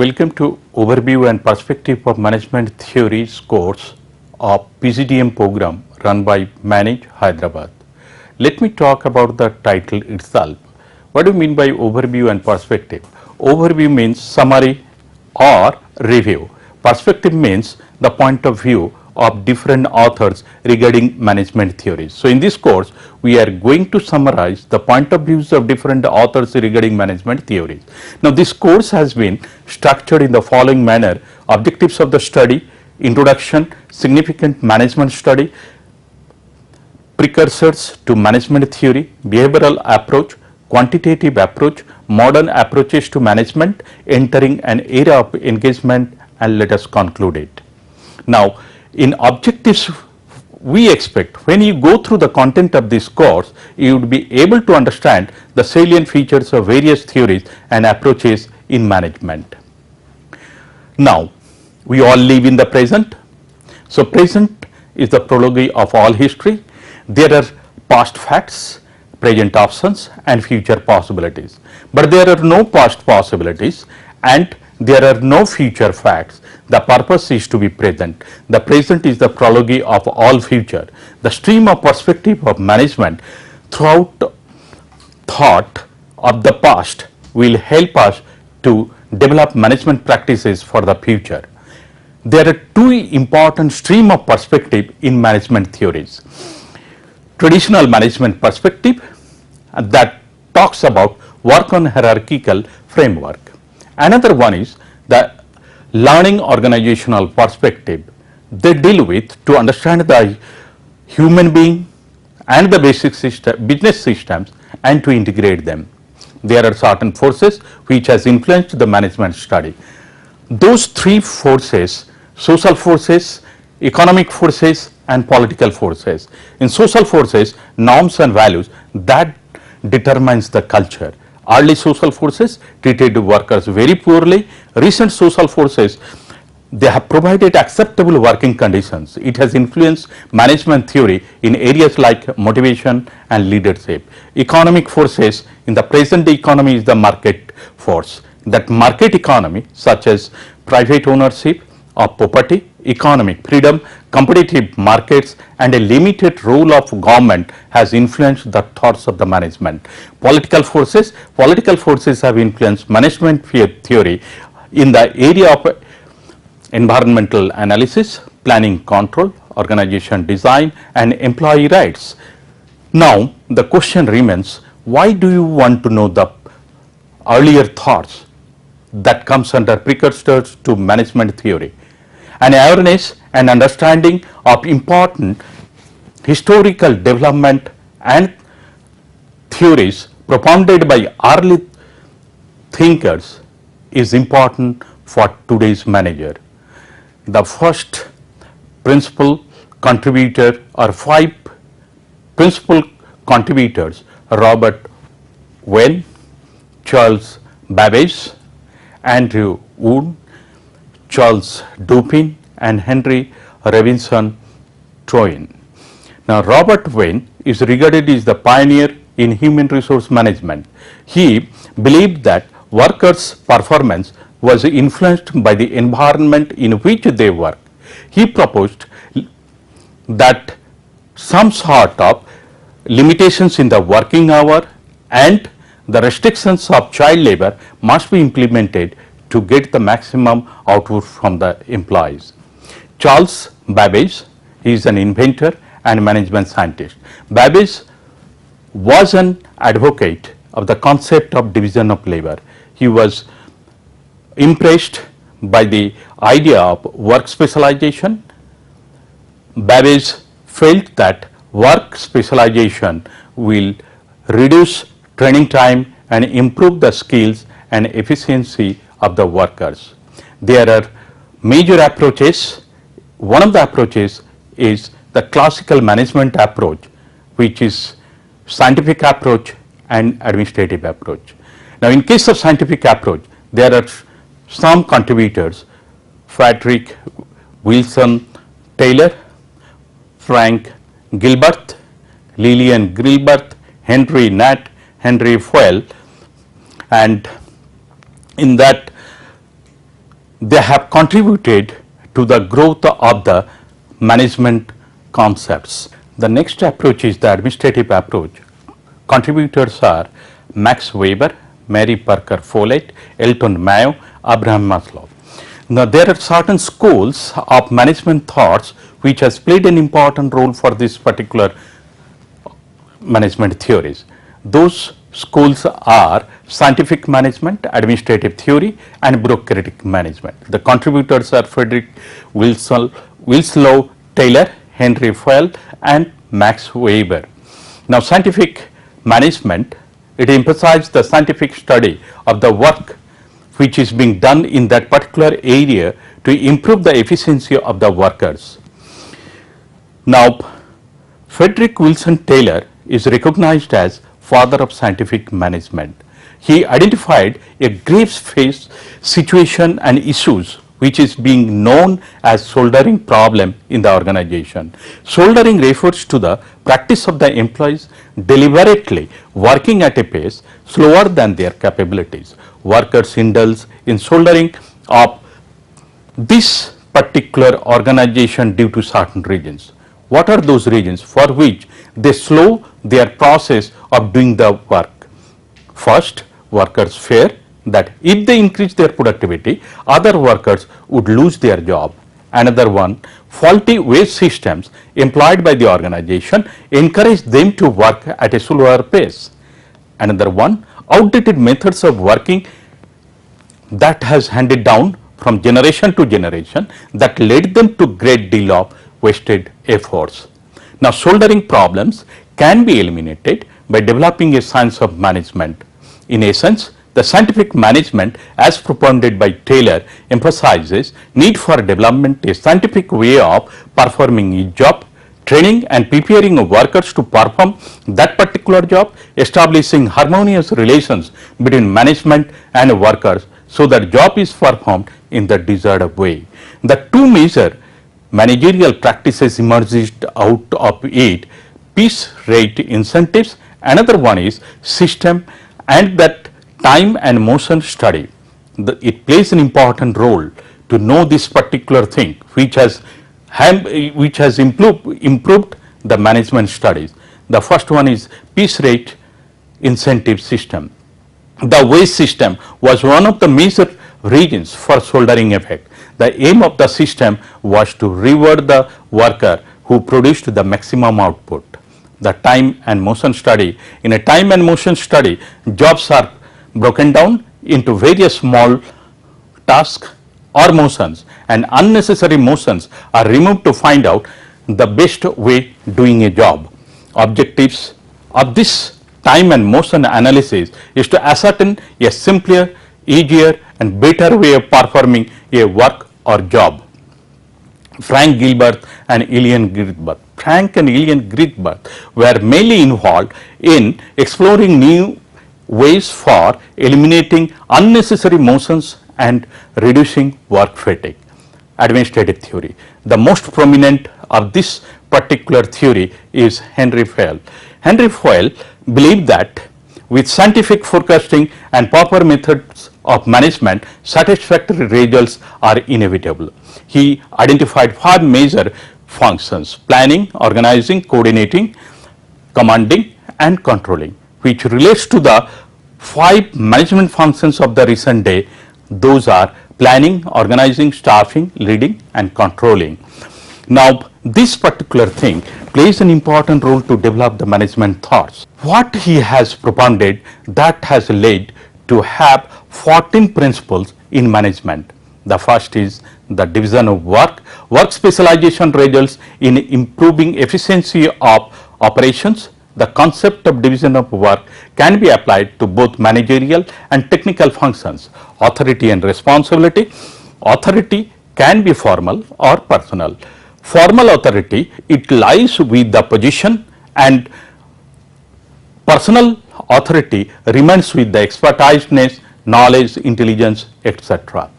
Welcome to Overview and Perspective of Management Theories course of PGDM program run by Manage Hyderabad. Let me talk about the title itself. What do you mean by overview and perspective? Overview means summary or review. Perspective means the point of view of different authors regarding management theories. So in this course, we are going to summarize the point of views of different authors regarding management theories. Now this course has been structured in the following manner: objectives of the study, introduction, significant management study, precursors to management theory, behavioral approach, quantitative approach, modern approaches to management, entering an era of engagement, and let us conclude it. Now, in objectives, we expect when you go through the content of this course, you would be able to understand the salient features of various theories and approaches in management. Now, we all live in the present. So, present is the prologue of all history. There are past facts, present options, and future possibilities. But there are no past possibilities and there are no future facts. The purpose is to be present. The present is the prologue of all future. The stream of perspective of management throughout thought of the past will help us to develop management practices for the future. There are two important streams of perspective in management theories. Traditional management perspective that talks about work on hierarchical framework. Another one is the learning organizational perspective. They deal with to understand the human being and the basic system, business systems, and to integrate them. There are certain forces which has influenced the management study. Those three forces: social forces, economic forces, and political forces. In social forces, norms and values that determines the culture. Early social forces treated workers very poorly. Recent social forces, they have provided acceptable working conditions. It has influenced management theory in areas like motivation and leadership. Economic forces, in the present economy is the market force. That market economy, such as private ownership of property, economic freedom, competitive markets, and a limited role of government has influenced the thoughts of the management. Political forces have influenced management theory in the area of environmental analysis, planning control, organization design, and employee rights. Now, the question remains, why do you want to know the earlier thoughts that comes under precursors to management theory? An awareness and understanding of important historical development and theories propounded by early thinkers is important for today's manager. The first principal contributor or five principal contributors: Robert Wayne, Charles Babbage, Andrew Wood, Charles Dupin, and Henry Robinson Troyan. Now, Robert Wayne is regarded as the pioneer in human resource management. He believed that workers' performance was influenced by the environment in which they work. He proposed that some sort of limitations in the working hour and the restrictions of child labor must be implemented to get the maximum output from the employees. Charles Babbage, he is an inventor and management scientist. Babbage was an advocate of the concept of division of labor. He was impressed by the idea of work specialization. Babbage felt that work specialization will reduce training time and improve the skills and efficiency of the workers. There are major approaches. One of the approaches is the classical management approach, which is scientific approach and administrative approach. Now, in case of scientific approach, there are some contributors: Frederick, Wilson Taylor, Frank Gilbert, Lillian Gilbert, Henry Nat, Henry Fayol, and in that they have contributed to the growth of the management concepts. The next approach is the administrative approach. Contributors are Max Weber, Mary Parker Follett, Elton Mayo, Abraham Maslow. Now, there are certain schools of management thoughts which has played an important role for this particular management theories. Those schools are scientific management, administrative theory, and bureaucratic management. The contributors are Frederick, Winslow Taylor, Henry Fayol, and Max Weber. Now, scientific management, it emphasizes the scientific study of the work which is being done in that particular area to improve the efficiency of the workers. Now, Frederick Wilson Taylor is recognized as father of scientific management. He identified a grave-faced situation and issues which is being known as soldering problem in the organization. Soldering refers to the practice of the employees deliberately working at a pace slower than their capabilities. Workers indulge in soldering of this particular organization due to certain reasons. What are those reasons for which they slow their process of doing the work? First, workers fear that if they increase their productivity, other workers would lose their job. Another one, faulty wage systems employed by the organization encourage them to work at a slower pace. Another one, outdated methods of working that has handed down from generation to generation that led them to great deal of wasted efforts. Now, soldering problems can be eliminated by developing a science of management. In essence, the scientific management as propounded by Taylor emphasizes need for development a scientific way of performing a job, training and preparing workers to perform that particular job, establishing harmonious relations between management and workers so that job is performed in the desired way. The two major managerial practices emerged out of it, piece rate incentives, another one is system and that time and motion study. It plays an important role to know this particular thing which has improved the management studies. The first one is piece rate incentive system. The wage system was one of the major reasons for soldering effect. The aim of the system was to reward the worker who produced the maximum output. The time and motion study. In a time and motion study, jobs are broken down into various small tasks or motions, and unnecessary motions are removed to find out the best way doing a job. Objectives of this time and motion analysis is to ascertain a simpler, easier and better way of performing a work or job. Frank Gilbert and Ilian Gilbert. Frank and Ilian Gilbert were mainly involved in exploring new ways for eliminating unnecessary motions and reducing work fatigue. Administrative theory. The most prominent of this particular theory is Henry Fayol. Henry Fayol believed that with scientific forecasting and proper methods of management, satisfactory results are inevitable. He identified 5 major functions: planning, organizing, coordinating, commanding and controlling, which relates to the 5 management functions of the recent day. Those are planning, organizing, staffing, leading and controlling. Now, this particular thing plays an important role to develop the management thoughts. What he has propounded that has led to have 14 principles in management. The first is the division of work. Work specialization results in improving efficiency of operations. The concept of division of work can be applied to both managerial and technical functions. Authority and responsibility. Authority can be formal or personal. Formal authority, it lies with the position, and personal authority remains with the expertise, knowledge, intelligence, etc.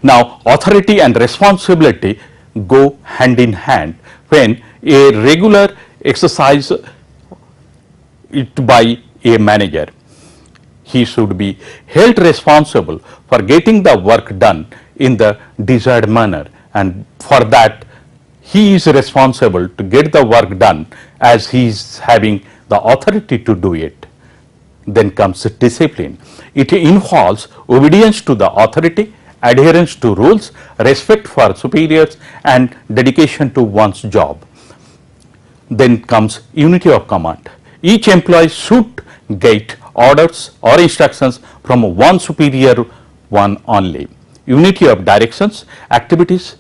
Now, authority and responsibility go hand in hand when a regular exercise it by a manager. He should be held responsible for getting the work done in the desired manner, and for that he is responsible to get the work done as he is having the authority to do it. Then comes discipline. It involves obedience to the authority, adherence to rules, respect for superiors, and dedication to one's job. Then comes unity of command. Each employee should get orders or instructions from one superior one only. Unity of directions. Activities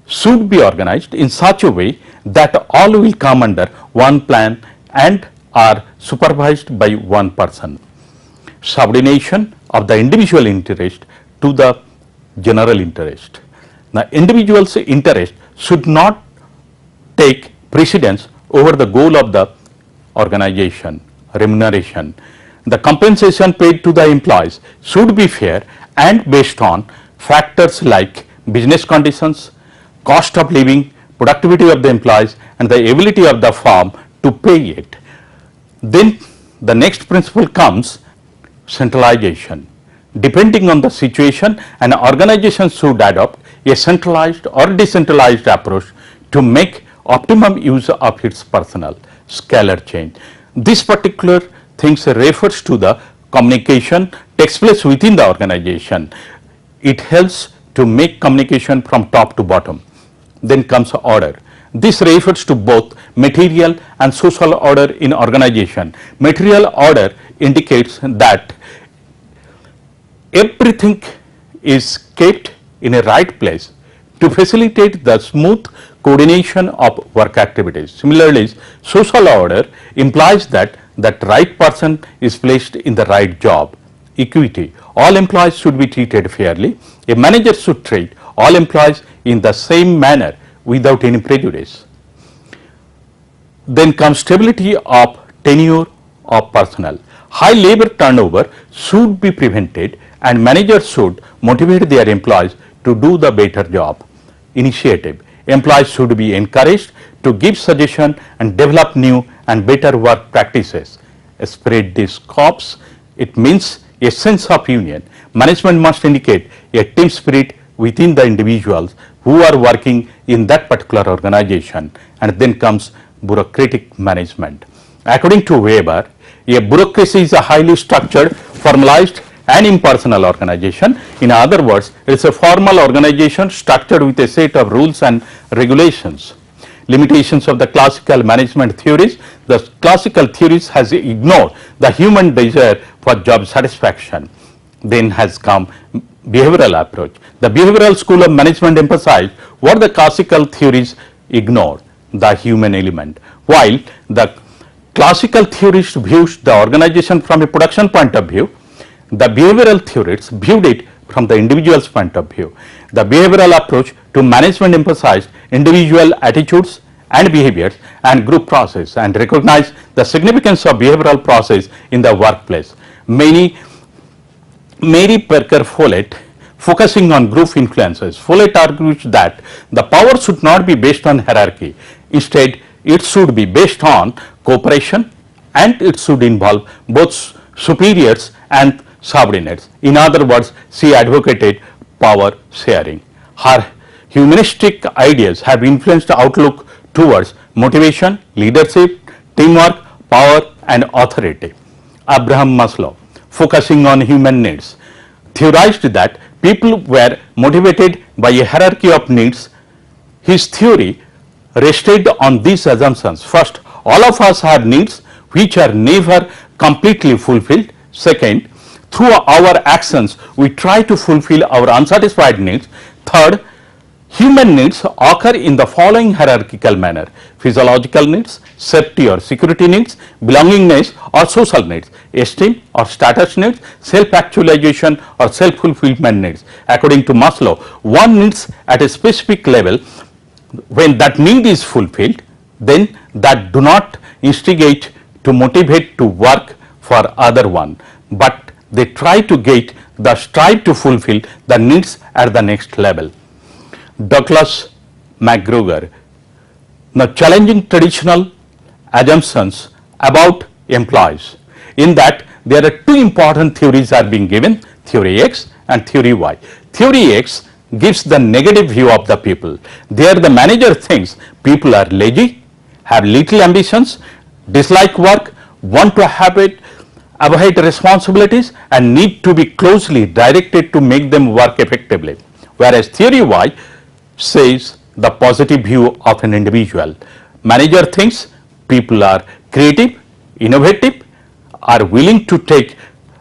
should be organized in such a way that all will come under one plan and are supervised by one person. Subordination of the individual interest to the general interest. The individual's interest should not take precedence over the goal of the organization. Remuneration. The compensation paid to the employees should be fair and based on factors like business conditions, cost of living, productivity of the employees, and the ability of the firm to pay it. Then the next principle comes centralization. Depending on the situation, an organization should adopt a centralized or decentralized approach to make optimum use of its personnel. Scalar change. This particular things refers to the communication takes place within the organization. It helps to make communication from top to bottom. Then comes order. This refers to both material and social order in organization. Material order indicates that everything is kept in a right place to facilitate the smooth coordination of work activities. Similarly, social order implies that right person is placed in the right job. Equity. All employees should be treated fairly. A manager should treat all employees in the same manner without any prejudice. Then comes stability of tenure of personnel. High labor turnover should be prevented, and managers should motivate their employees to do the better job. Initiative. Employees should be encouraged to give suggestions and develop new and better work practices. Spread the scopes. It means a sense of union. Management must indicate a team spirit within the individuals who are working in that particular organization. And then comes bureaucratic management. According to Weber, a bureaucracy is a highly structured, formalized and impersonal organization. In other words, it is a formal organization structured with a set of rules and regulations. Limitations of the classical management theories. The classical theories has ignored the human desire for job satisfaction. Then has come behavioral approach. The behavioral school of management emphasized what the classical theories ignored, the human element. While the classical theorists viewed the organization from a production point of view, the behavioral theorists viewed it from the individual's point of view. The behavioral approach to management emphasized individual attitudes and behaviors and group process, and recognized the significance of behavioral process in the workplace. Mary Parker Follett, focusing on group influences. Follett argues that the power should not be based on hierarchy. Instead, it should be based on cooperation, and it should involve both superiors and subordinates. In other words, she advocated power sharing. Her humanistic ideas have influenced the outlook towards motivation, leadership, teamwork, power and authority. Abraham Maslow, focusing on human needs, theorized that people were motivated by a hierarchy of needs. His theory rested on these assumptions. First, all of us have needs which are never completely fulfilled. Second, through our actions we try to fulfill our unsatisfied needs. Third, human needs occur in the following hierarchical manner: physiological needs, safety or security needs, belongingness or social needs, esteem or status needs, self-actualization or self-fulfillment needs. According to Maslow, one needs at a specific level. When that need is fulfilled, then that do not instigate to motivate to work for other one, but they try to get the strive to fulfill the needs at the next level. Douglas McGregor, now challenging traditional assumptions about employees, in that there are two important theories are being given, theory X and theory Y. Theory X gives the negative view of the people. There the manager thinks people are lazy, have little ambitions, dislike work, want to avoid responsibilities and need to be closely directed to make them work effectively. Whereas Theory Y says the positive view of an individual. Manager thinks people are creative, innovative, are willing to take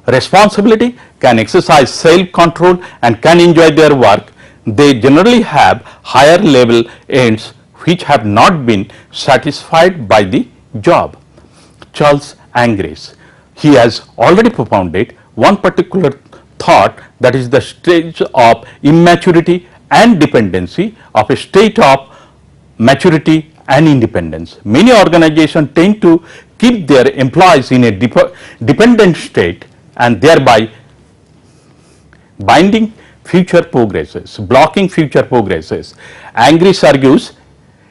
responsibility, can exercise self-control and can enjoy their work. They generally have higher level ends which have not been satisfied by the job. Charles Angres, he has already propounded one particular thought, that is the stage of immaturity and dependency of a state of maturity and independence. Many organizations tend to keep their employees in a dependent state and thereby binding future progresses, blocking future progresses. Angres argues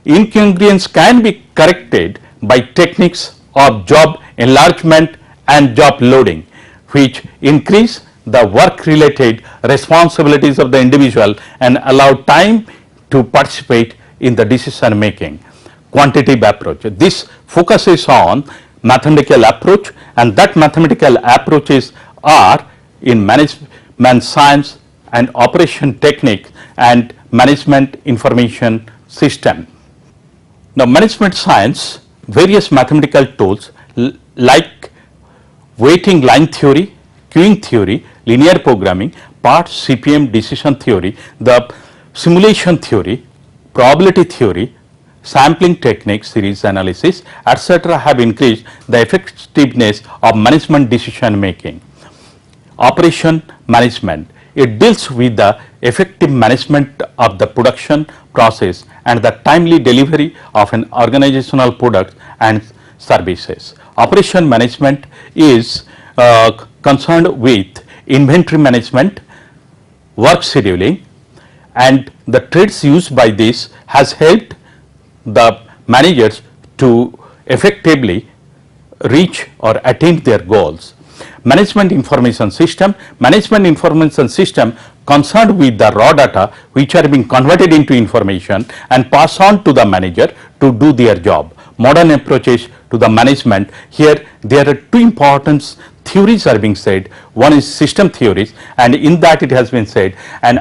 incongruence can be corrected by techniques of job enlargement and job loading, which increase the work-related responsibilities of the individual and allow time to participate in the decision making. Quantitative approach. This focuses on mathematical approach, and that mathematical approaches are in management science and operation technique and management information system. Now, management science, various mathematical tools like weighting line theory, queuing theory, linear programming, part CPM decision theory, the simulation theory, probability theory, sampling techniques, series analysis, etc. have increased the effectiveness of management decision making. Operation management, it deals with the effective management of the production process and the timely delivery of an organizational product and services. Operation management is concerned with inventory management, work scheduling, and the trades used by this has helped the managers to effectively reach or attain their goals. Management information system concerned with the raw data which are being converted into information and passed on to the manager to do their job. Modern approaches to the management, here there are two important theories are being said. One is system theories, and in that it has been said an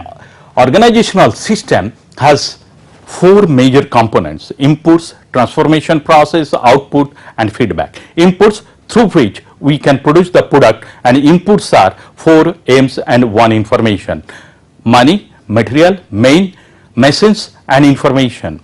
organizational system has four major components: inputs, transformation process, output and feedback. Inputs through which we can produce the product, and inputs are 4 M's and 1 information: money, material, machines and information.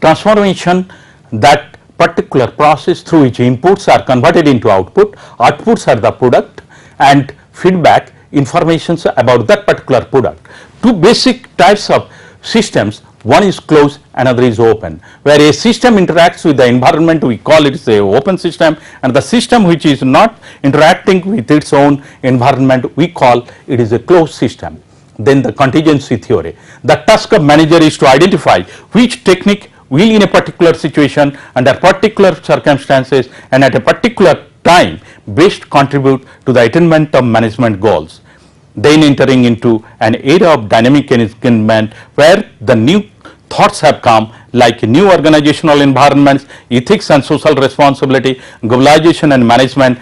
Transformation, that particular process through which inputs are converted into output, outputs are the product, and feedback, informations about that particular product. Two basic types of systems, one is closed, another is open. Where a system interacts with the environment, we call it a open system, and the system which is not interacting with its own environment, we call it is a closed system. Then the contingency theory. The task of manager is to identify which technique will in a particular situation, under particular circumstances and at a particular time best contribute to the attainment of management goals. Then entering into an era of dynamic engagement where the new thoughts have come, like new organizational environments, ethics and social responsibility, globalization and management,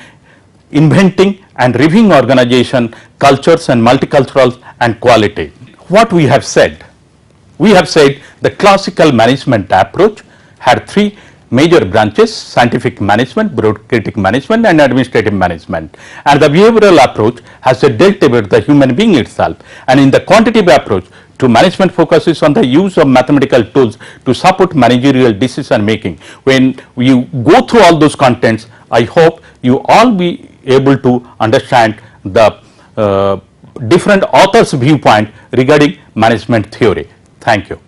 inventing and reviewing organization, cultures and multicultural and quality. What we have said? We have said the classical management approach had three major branches: scientific management, bureaucratic management and administrative management. And the behavioral approach has dealt with the human being itself. And in the quantitative approach to management focuses on the use of mathematical tools to support managerial decision making. When you go through all those contents, I hope you all be able to understand the different authors' viewpoint regarding management theory. Thank you.